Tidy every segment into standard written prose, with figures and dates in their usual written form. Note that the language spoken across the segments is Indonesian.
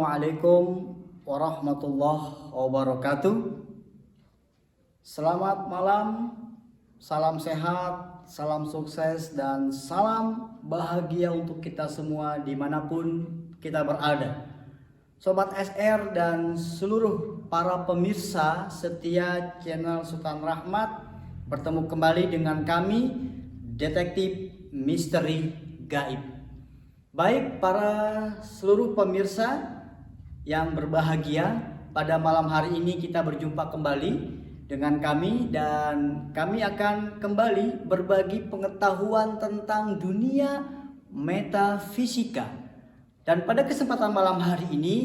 Assalamualaikum warahmatullahi wabarakatuh. Selamat malam, salam sehat, salam sukses, dan salam bahagia untuk kita semua dimanapun kita berada. Sobat SR dan seluruh para pemirsa setia channel Sultan Rahmat, bertemu kembali dengan kami, Detektif Misteri Gaib. Baik para seluruh pemirsa yang berbahagia, pada malam hari ini kita berjumpa kembali dengan kami dan kami akan kembali berbagi pengetahuan tentang dunia metafisika. Dan pada kesempatan malam hari ini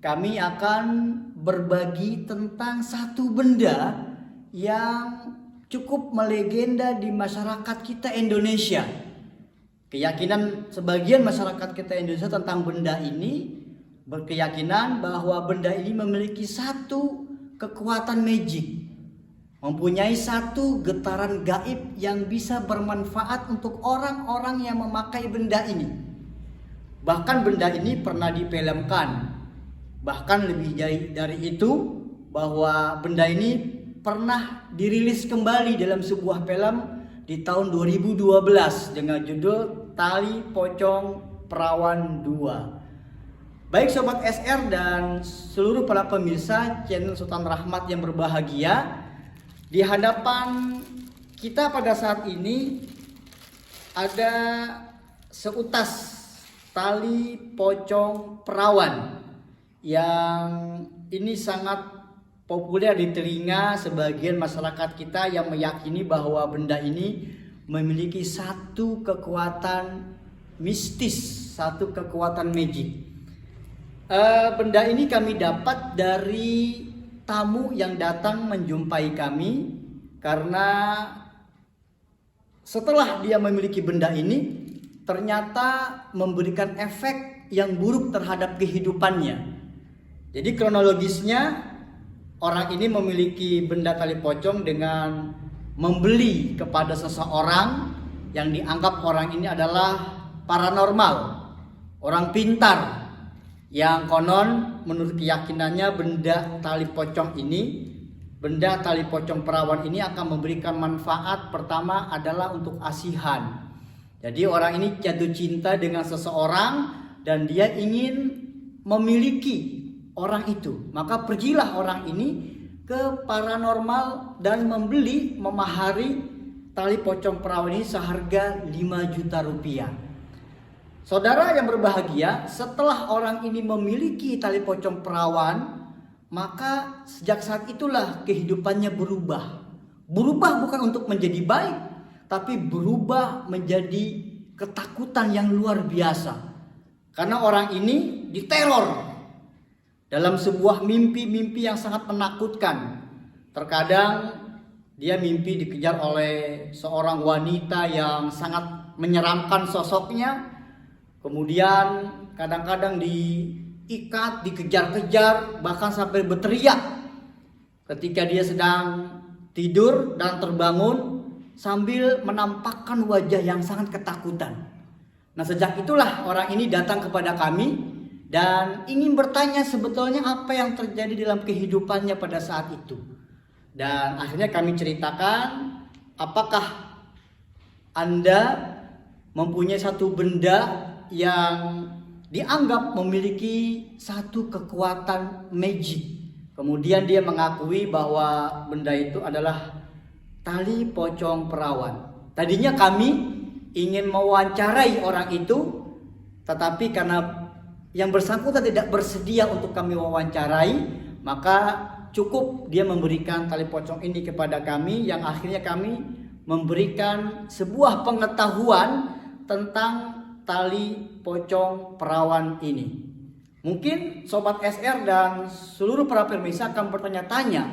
kami akan berbagi tentang satu benda yang cukup melegenda di masyarakat kita Indonesia. Keyakinan sebagian masyarakat kita Indonesia tentang benda ini berkeyakinan bahwa benda ini memiliki satu kekuatan magic, mempunyai satu getaran gaib yang bisa bermanfaat untuk orang-orang yang memakai benda ini. Bahkan benda ini pernah difilmkan. Bahkan lebih dari itu, bahwa benda ini pernah dirilis kembali dalam sebuah film di tahun 2012 dengan judul Tali Pocong Perawan 2. Baik Sobat SR dan seluruh para pemirsa channel Sultan Rahmat yang berbahagia, di hadapan kita pada saat ini ada seutas tali pocong perawan yang ini sangat populer di telinga sebagian masyarakat kita yang meyakini bahwa benda ini memiliki satu kekuatan mistis, satu kekuatan magic. Benda ini kami dapat dari tamu yang datang menjumpai kami, karena setelah dia memiliki benda ini ternyata memberikan efek yang buruk terhadap kehidupannya. Jadi kronologisnya, orang ini memiliki benda tali pocong dengan membeli kepada seseorang yang dianggap orang ini adalah paranormal, orang pintar, yang konon menurut keyakinannya benda tali pocong perawan ini akan memberikan manfaat. Pertama adalah untuk asihan. Jadi orang ini jatuh cinta dengan seseorang dan dia ingin memiliki orang itu, maka pergilah orang ini ke paranormal dan memahari tali pocong perawan ini seharga 5 juta rupiah. Saudara yang berbahagia, setelah orang ini memiliki tali pocong perawan, maka sejak saat itulah kehidupannya berubah. Berubah bukan untuk menjadi baik, tapi berubah menjadi ketakutan yang luar biasa. Karena orang ini diteror dalam sebuah mimpi-mimpi yang sangat menakutkan. Terkadang dia mimpi dikejar oleh seorang wanita yang sangat menyeramkan sosoknya. Kemudian kadang-kadang diikat, dikejar-kejar, bahkan sampai berteriak ketika dia sedang tidur dan terbangun sambil menampakkan wajah yang sangat ketakutan. Nah, sejak itulah orang ini datang kepada kami dan ingin bertanya sebetulnya apa yang terjadi dalam kehidupannya pada saat itu. Dan akhirnya kami ceritakan, apakah Anda mempunyai satu benda yang dianggap memiliki satu kekuatan magic. Kemudian dia mengakui bahwa benda itu adalah tali pocong perawan. Tadinya kami ingin mewawancarai orang itu, tetapi karena yang bersangkutan tidak bersedia untuk kami wawancarai, maka cukup dia memberikan tali pocong ini kepada kami, yang akhirnya kami memberikan sebuah pengetahuan tentang tali pocong perawan ini. Mungkin Sobat SR dan seluruh para pemirsa akan bertanya-tanya,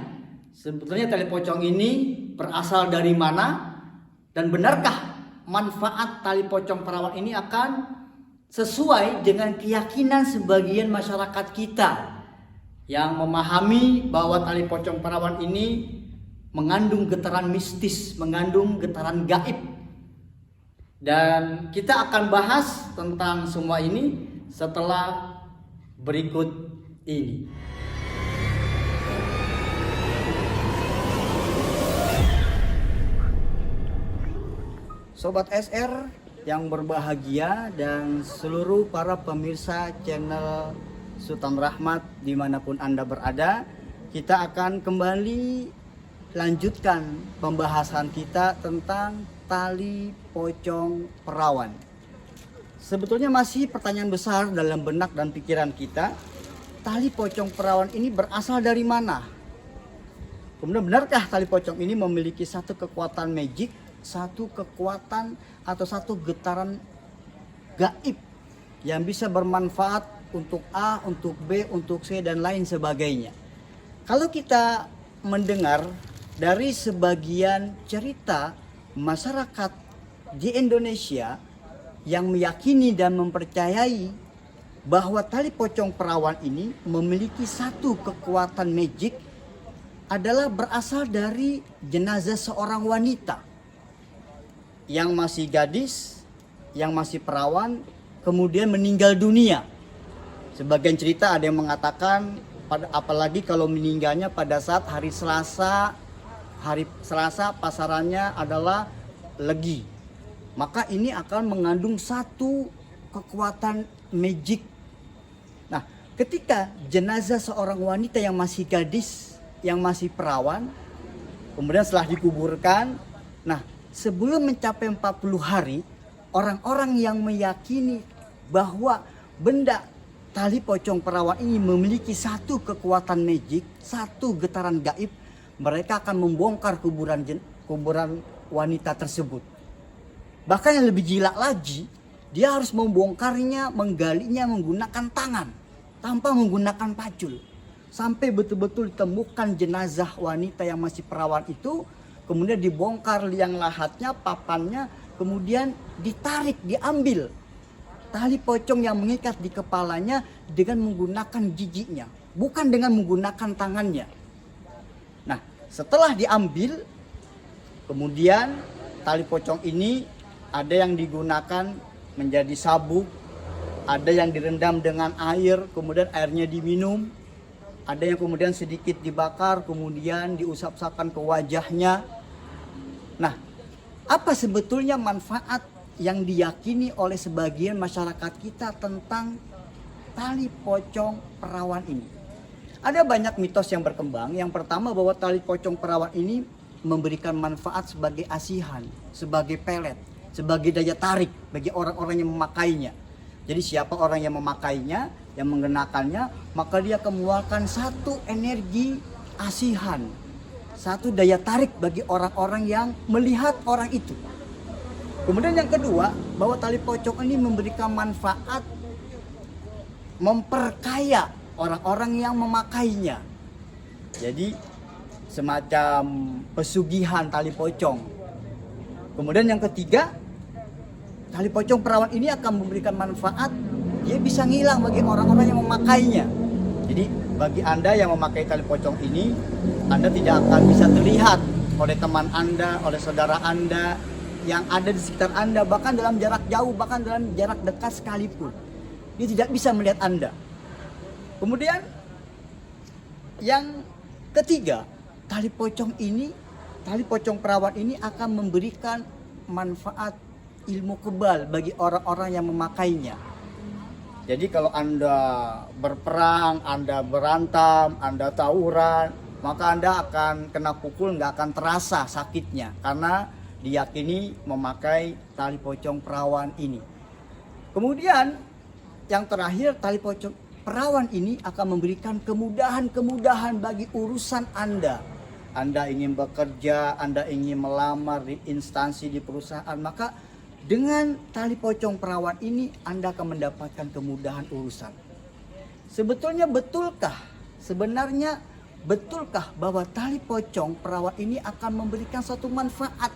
sebetulnya tali pocong ini berasal dari mana, dan benarkah manfaat tali pocong perawan ini akan sesuai dengan keyakinan sebagian masyarakat kita yang memahami bahwa tali pocong perawan ini mengandung getaran mistis, mengandung getaran gaib. Dan kita akan bahas tentang semua ini setelah berikut ini. Sobat SR yang berbahagia dan seluruh para pemirsa channel Sultan Rahmat dimanapun Anda berada, kita akan kembali lanjutkan pembahasan kita tentang tali pocong perawan. Sebetulnya masih pertanyaan besar dalam benak dan pikiran kita, tali pocong perawan ini berasal dari mana? Kemudian benarkah tali pocong ini memiliki satu kekuatan magic, satu kekuatan atau satu getaran gaib yang bisa bermanfaat untuk A, untuk B, untuk C dan lain sebagainya. Kalau kita mendengar dari sebagian cerita masyarakat di Indonesia yang meyakini dan mempercayai bahwa tali pocong perawan ini memiliki satu kekuatan magic adalah berasal dari jenazah seorang wanita yang masih gadis, yang masih perawan, kemudian meninggal dunia. Sebagian cerita ada yang mengatakan, apalagi kalau meninggalnya pada saat hari Selasa pasarannya adalah Legi, maka ini akan mengandung satu kekuatan magic. Nah, ketika jenazah seorang wanita yang masih gadis, yang masih perawan, kemudian setelah dikuburkan, nah sebelum mencapai 40 hari, orang-orang yang meyakini bahwa benda tali pocong perawan ini memiliki satu kekuatan magic, satu getaran gaib, mereka akan membongkar kuburan wanita tersebut. Bahkan yang lebih gila lagi, dia harus membongkarnya, menggalinya menggunakan tangan, tanpa menggunakan pacul. Sampai betul-betul ditemukan jenazah wanita yang masih perawan itu, kemudian dibongkar liang lahatnya, papannya, kemudian ditarik, diambil tali pocong yang mengikat di kepalanya dengan menggunakan giginya, bukan dengan menggunakan tangannya. Nah, setelah diambil, kemudian tali pocong ini ada yang digunakan menjadi sabuk, ada yang direndam dengan air, kemudian airnya diminum, ada yang kemudian sedikit dibakar, kemudian diusap-usapkan ke wajahnya. Nah, apa sebetulnya manfaat yang diyakini oleh sebagian masyarakat kita tentang tali pocong perawan ini? Ada banyak mitos yang berkembang. Yang pertama, bahwa tali pocong perawan ini memberikan manfaat sebagai asihan, sebagai pelet, sebagai daya tarik bagi orang-orang yang memakainya. Jadi siapa orang yang memakainya, yang mengenakannya, maka dia akan mengeluarkan satu energi asihan, satu daya tarik bagi orang-orang yang melihat orang itu. Kemudian yang kedua, bahwa tali pocong ini memberikan manfaat memperkaya orang-orang yang memakainya. Jadi semacam pesugihan tali pocong. Kemudian yang ketiga, tali pocong perawan ini akan memberikan manfaat, dia bisa ngilang bagi orang-orang yang memakainya. Jadi bagi Anda yang memakai tali pocong ini, Anda tidak akan bisa terlihat oleh teman Anda, oleh saudara Anda yang ada di sekitar Anda, bahkan dalam jarak jauh, bahkan dalam jarak dekat sekalipun. Dia tidak bisa melihat Anda. Kemudian yang ketiga, tali pocong perawan ini akan memberikan manfaat ilmu kebal bagi orang-orang yang memakainya. Jadi kalau Anda berperang, Anda berantam, Anda tawuran, maka Anda akan kena pukul, nggak akan terasa sakitnya, karena diyakini memakai tali pocong perawan ini. Kemudian yang terakhir, tali pocong perawan ini akan memberikan kemudahan-kemudahan bagi urusan Anda. Anda ingin bekerja, Anda ingin melamar di instansi, di perusahaan, maka dengan tali pocong perawan ini Anda akan mendapatkan kemudahan urusan. Sebenarnya betulkah bahwa tali pocong perawan ini akan memberikan suatu manfaat?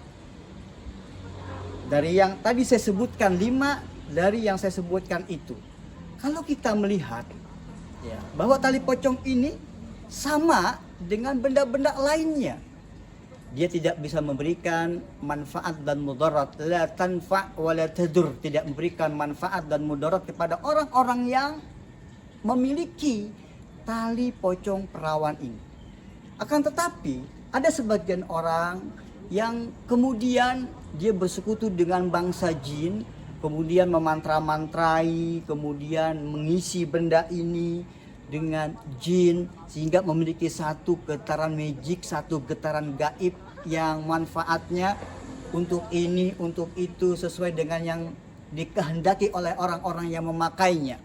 Dari yang tadi saya sebutkan, 5 dari yang saya sebutkan itu. Kalau kita melihat ya, bahwa tali pocong ini sama dengan benda-benda lainnya, dia tidak bisa memberikan manfaat dan mudarat, la tanfa' wa la tadur, tidak memberikan manfaat dan mudarat kepada orang-orang yang memiliki tali pocong perawan ini. Akan tetapi ada sebagian orang yang kemudian dia bersekutu dengan bangsa jin, kemudian memantra-mantrai, kemudian mengisi benda ini dengan jin sehingga memiliki satu getaran magic, satu getaran gaib yang manfaatnya untuk ini, untuk itu sesuai dengan yang dikehendaki oleh orang-orang yang memakainya.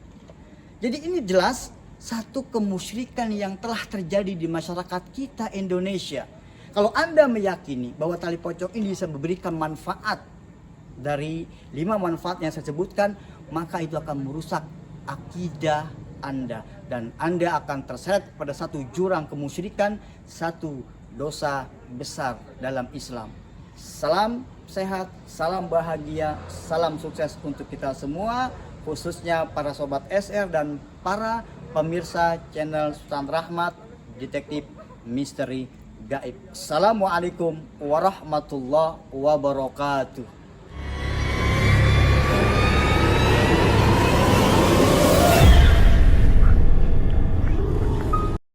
Jadi ini jelas satu kemusyrikan yang telah terjadi di masyarakat kita Indonesia. Kalau Anda meyakini bahwa tali pocong ini bisa memberikan manfaat dari 5 manfaat yang saya sebutkan, maka itu akan merusak akidah Anda dan Anda akan terseret pada satu jurang kemusyrikan, satu dosa besar dalam Islam. Salam sehat, salam bahagia, salam sukses untuk kita semua, khususnya para sobat SR dan para pemirsa channel Sultan Rahmat Detektif Misteri Gaib. Assalamualaikum warahmatullahi wabarakatuh.